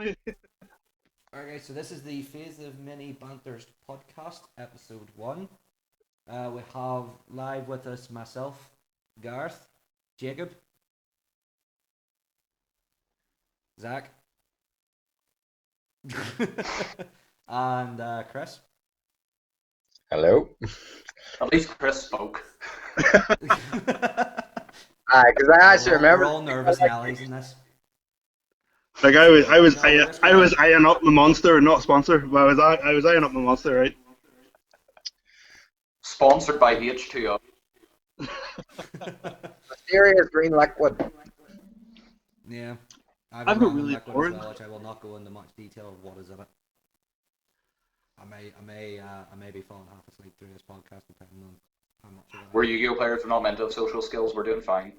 Okay, so this is the Phase of Mini Banters podcast, episode 1. We have live with us myself, Garth, Jacob, Zakk, and Chris. Hello. At least Chris spoke. Because I actually We're remember. all nervous Nellies in this. Like No, I was eyeing up the monster, not sponsor, but I was eyeing up the monster, right? Sponsored by H2O. Mysterious green liquid. Yeah, I've got got really liquid orange. as well, which I will not go into much detail of what is in it. I may be falling half asleep through this podcast, depending on how much of it. We're Yu-Gi-Oh players. We're not meant to have social skills. We're doing fine.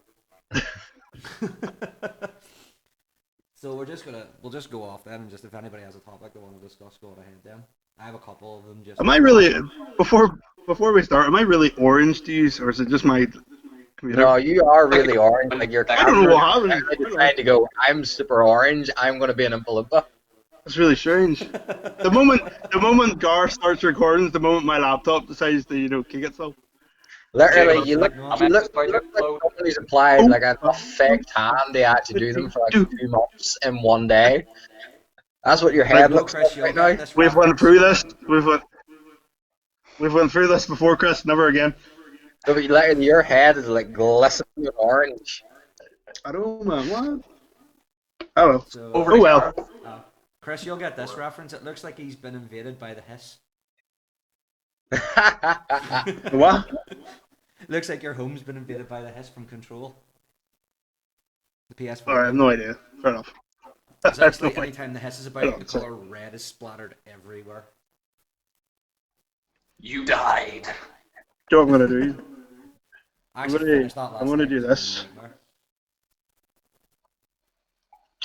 So we'll just go off then, and just if anybody has a topic they want to discuss, go ahead then. I have a couple of them. Just Am I really before we start? Am I really orange to you, or is it just my computer? No, you are really orange. Like your I don't know what camera happened. is trying to go. I'm super orange. I'm gonna be an Oompa Loompa. It's really strange. The moment Gar starts recording is the moment my laptop decides to kick itself. Literally, Jacob, you look I'm like excited. somebody's applied like a fake tan. They actually do them for like 2 months in one day. That's what your head No, looks Chris, like you'll right get now. this We've went reference. through this. We've went through this before, Chris. Never again. So literally, your head is like glistening orange. I don't know what. Oh well. So, Over Oh to well. Gareth. Chris, you'll get this reference. It looks like he's been invaded by the hiss. What? Looks like your home's been invaded by the hiss from Control. The PS4. All right, I have no idea. Fair enough. Essentially, anytime the hiss is about, the color red is splattered everywhere. You died. Do what I'm gonna do. I actually gonna- finished that last I'm gonna night, do it was this. a nightmare.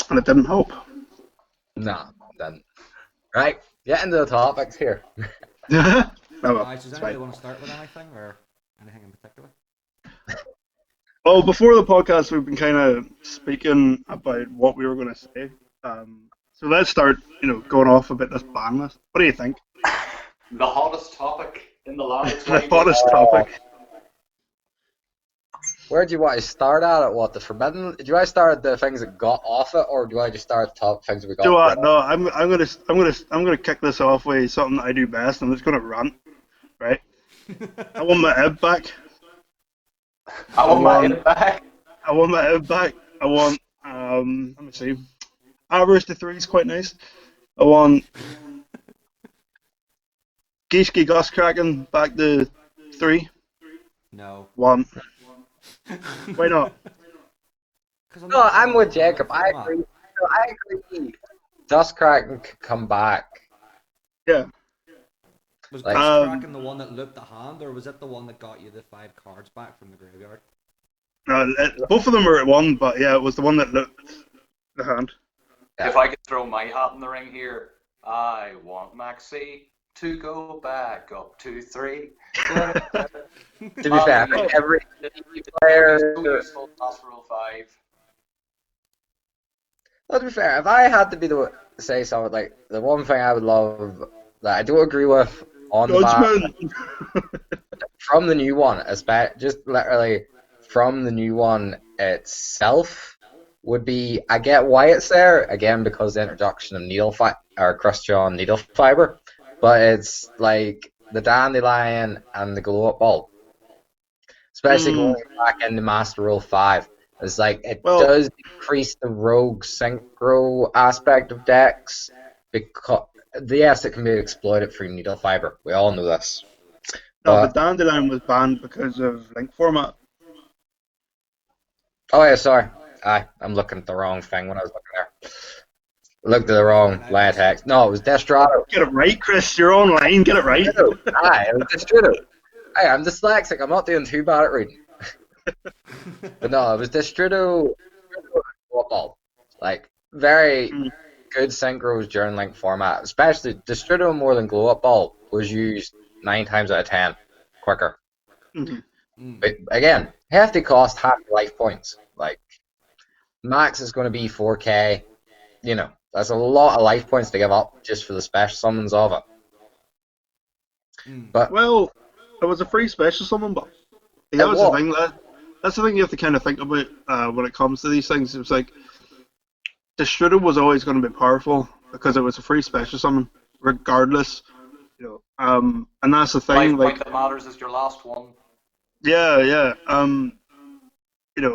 And it didn't help. Nah, then. Right, get into the topics here. Oh well. Guys, does It's anybody fine. want to start with anything, or anything in particular? Well, before the podcast, we've been kind of speaking about what we were going to say. So let's start, going off about this ban list. What do you think? The hottest topic in the land. The hottest topic. Where do you want to start at? What, the forbidden? Do you want to start at the things that got off it, or do you want to just start at the top things that we got? Do you know what? rid No, I'm gonna kick this off with something that I do best. I'm just gonna rant, right? I want my ib back. I want my head back. I want my ib back. I want let me see. Average to 3 is quite nice. I want Geishki Gus Kraken back to 3. No. 1. Why not? No, I'm with Jacob. I agree. No, I agree. Dustcrack can come back. Yeah. Was Like- Cracking the one that looped the hand, or was it the one that got you the 5 cards back from the graveyard? Both of them were at 1, but yeah, it was the one that looked the hand. Yeah. If I could throw my hat in the ring here, I want Maxi to go back up to 3. To be fair, every player. So useful, last rule 5. Well, to be fair, if I had to be the say something like the one thing I would love that I don't agree with on the back Judgment! from the new one, especially just literally from the new one itself, would be I get why it's there again because the introduction of Christian needle fiber, but it's like the dandelion and the glow up bulb, especially going back into Master Rule 5. It's like it does increase the rogue synchro aspect of decks because yes, it can be exploited through needle fiber. We all know this. No, but Dandelion was banned because of link format. Oh yeah, sorry. I'm looking at the wrong thing when I was looking there. Looked at the wrong line of text. No, it was Destrato. Get it right, Chris. You're online. Get it right. It was Destrato. Hey, I'm dyslexic. I'm not doing too bad at reading. But no, it was Destrato. Football. Like, very good synchros during link format. Especially Destrato more than Glow Up Ball was used 9 times out of 10 quicker. Mm-hmm. But again, hefty cost, half life points. Like, max is going to be 4K. That's a lot of life points to give up just for the special summons of it. But Well, it was a free special summon, but that it was the was. thing. That's the thing you have to kind of think about when it comes to these things. It was like Destrudo was always going to be powerful because it was a free special summon, regardless. And that's the thing. Life point that matters is your last one. Yeah.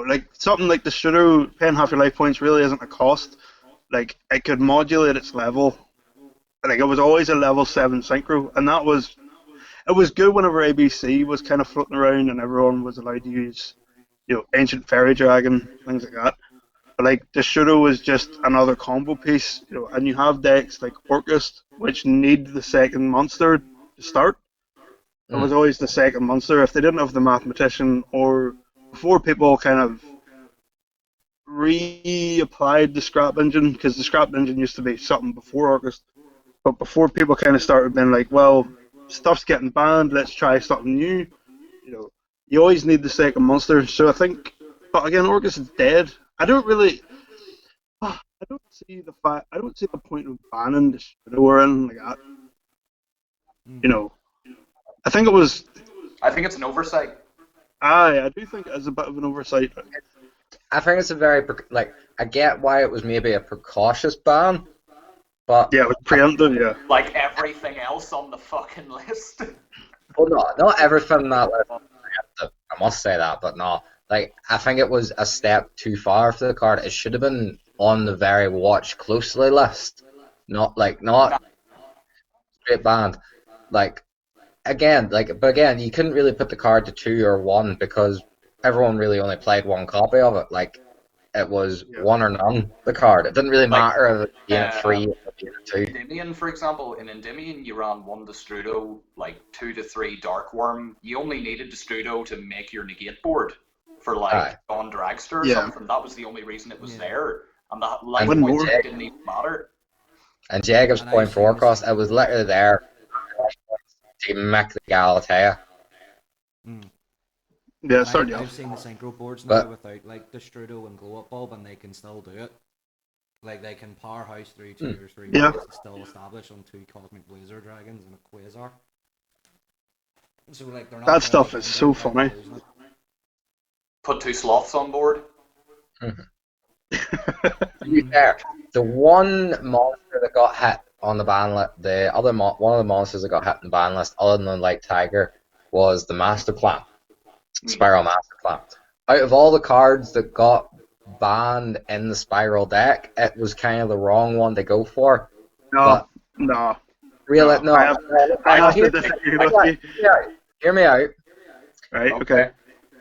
Like something like Destrudo, paying half your life points really isn't a cost. Like it could modulate its level. Like it was always a level 7 synchro, and it was good whenever ABC was kind of floating around and everyone was allowed to use, ancient fairy dragon, things like that. But like Destrudo was just another combo piece, and you have decks like Orcust, which need the second monster to start. It was always the second monster. If they didn't have the mathematician, or before people kind of reapplied the scrap engine, because the scrap engine used to be something before Orcust, but before people kind of started being like, well, stuff's getting banned, let's try something new. You always need the second monster. So I think, but again, Orcust is dead. I don't see the point of banning the Shadow or anything like that. I think it was. I think it's an oversight. I do think it is a bit of an oversight. I think it's a very I get why it was maybe a precautious ban, but yeah, it was preemptive. Yeah, like everything else on the fucking list. Well, no, not everything that I must say that, but no, like I think it was a step too far for the card. It should have been on the very watch closely list, not straight banned. But again, you couldn't really put the card to 2 or 1 because everyone really only played one copy of it. Like it was 1 or none. The card. It didn't really matter if it being at 3 or being at 2. Endymion, for example, in Endymion you ran 1 Destrudo, like 2 to 3 Dark Worm. You only needed Destrudo to make your negate board for on Dragster or something. That was the only reason it was there, and the life points didn't even matter. And Jacob's point for Warcross, it was literally there to make the Galatea. Yeah, certainly. I've seen the synchro boards now without like Destrudo and Glow Up Bulb, and they can still do it. Like they can powerhouse through 2 or 3 ways and still establish on 2 Cosmic Blazer Dragons and a Quasar. So like they're not. That stuff is so funny. Put 2 Sloths on board. To be fair, the one monster that got hit on the ban list, one of the monsters that got hit on the ban list, other than like Tiger, was the Master Plan, Spiral Master Plan. Out of all the cards that got banned in the Spiral deck, it was kind of the wrong one to go for. No. Really, no. I have to disagree with you. Hear me out. Right. Okay.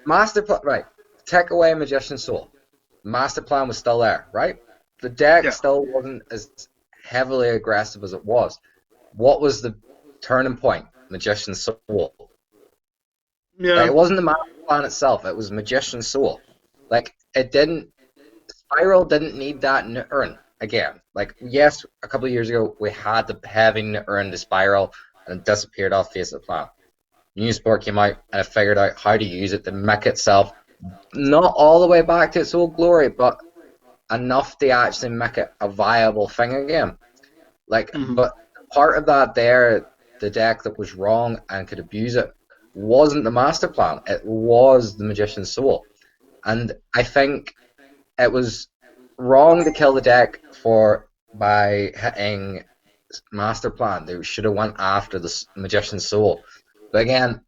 Master Plan. Right. Take away Magician's Soul. Master Plan was still there, right? The deck still wasn't as heavily aggressive as it was. What was the turning point? Magician's Soul. Yeah. Like, it wasn't the Master Plan itself. It was Magician's Soul. Like Spiral didn't need that Nurn again. Like, yes, a couple of years ago we had the heavy Nurn to Spiral and it disappeared off the face of the plan. New Sport came out and it figured out how to use it to make itself not all the way back to its old glory, but enough to actually make it a viable thing again. Like, but part of that the deck that was wrong and could abuse it wasn't the Master Plan. It was the Magician's Soul. And I think it was wrong to kill the deck by hitting Master Plan. They should have went after the Magician's Soul. But again,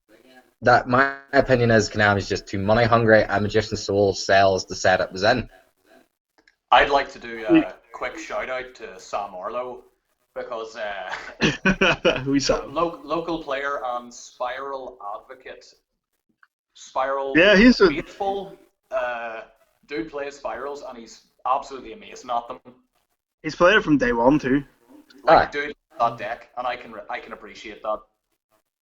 that my opinion is Konami's just too money hungry, and Magician's Soul sells the set it was in. I'd like to do a quick shout out to Sam Arlo because local player and Spiral advocate. Spiral he's faithful. Dude plays Spirals and he's absolutely amazing at them. He's played it from day 1 too. Dude, that deck, and I can appreciate that.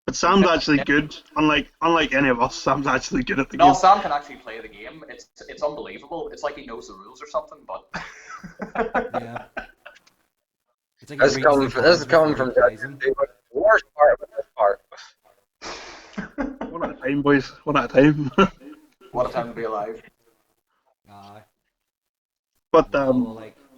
But Sam's actually good. Unlike any of us, Sam's actually good at the game. No, Sam can actually play the game. It's unbelievable. It's like he knows the rules or something. But yeah, like this is coming from the worst part of this part. One at a time, boys. One at a time. What a time to be alive. But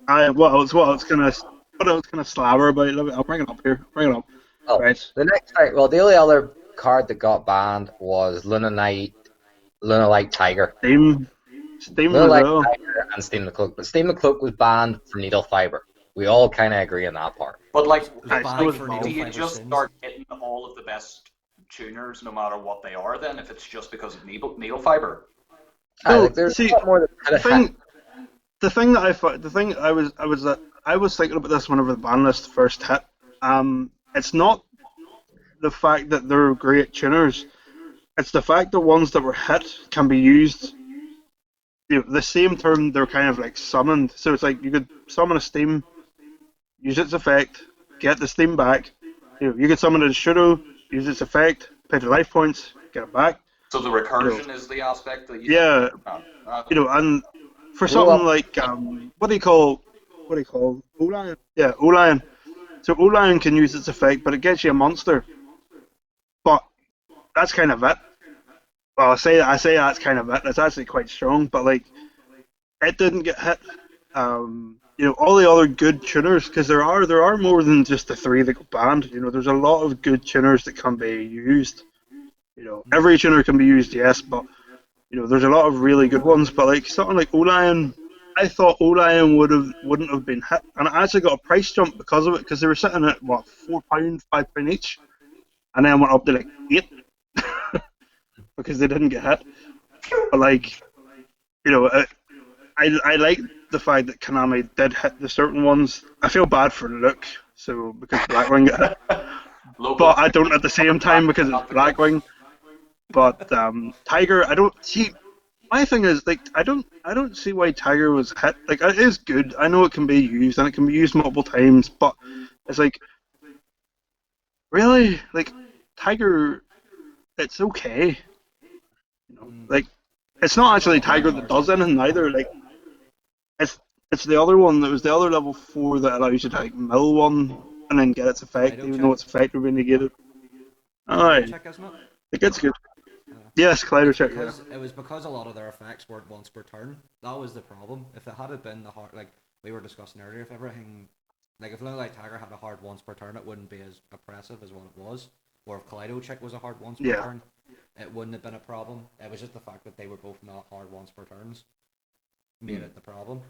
What else can I slabber about? I'll bring it up here. Bring it up. Oh, Right. the next card. Well, the only other card that got banned was Lunalite Tiger. Steam as Lunalite well. Tiger and Steam the Cloak, but Steam the Cloak was banned for needle fiber. We all kind of agree on that part. But like, It was Aye, banned so was for Valve. needle do you fiber just skins. start hitting all of the best tuners, no matter what they are? Then, if it's just because of needle fiber. Aye, No, like there's see, a lot more that could the have happened. thing, the thing that I thought, the thing I was thinking about this whenever the ban list first hit. It's not the fact that they're great tuners. It's the fact that ones that were hit can be used. The same turn they're kind of like summoned. So it's like you could summon a steam, use its effect, get the steam back. You could summon a Shudo, use its effect, pay the life points, get it back. So the recursion is the aspect that you Yeah, think. and for Well, something like what do you call Olion? Yeah, Olion. So Olion can use its effect, but it gets you a monster. But that's kind of it. Well, I say that's kind of it. It's actually quite strong, but like it didn't get hit. All the other good tuners, because there are more than just the three that got banned. There's a lot of good tuners that can be used. Every tuner can be used, yes, but there's a lot of really good ones. But like something like Olion, I thought Olion wouldn't have been hit, and I actually got a price jump because of it, because they were sitting at what £4, £5 each, and then went up to like 8 because they didn't get hit. But like I like the fact that Konami did hit the certain ones. I feel bad for Luke, so because Blackwing got hit, but I don't at the same time because it's Blackwing. But Tiger, I don't see. My thing is like I don't see why Tiger was hit. Like it is good. I know it can be used and it can be used multiple times, but it's like really like Tiger. It's okay. Like it's not There's a actually lot Tiger of that cars does like that. anything either. Like it's the other one that was the other level 4 that allows you to like mill one and then get its effect, Kaleido even though check. its effect will be negated. Kaleido Aye, check, isn't it? it gets good. Yeah. Yes, Collider check, yeah. It was because a lot of their effects weren't once per turn. That was the problem. If it had been the hard, like we were discussing earlier, if everything, like if Little Light Tiger had a hard once per turn, it wouldn't be as oppressive as what it was. Or if Kaleido check was a hard once per Yeah. turn, it wouldn't have been a problem. It was just the fact that they were both not hard once per turns made it the problem.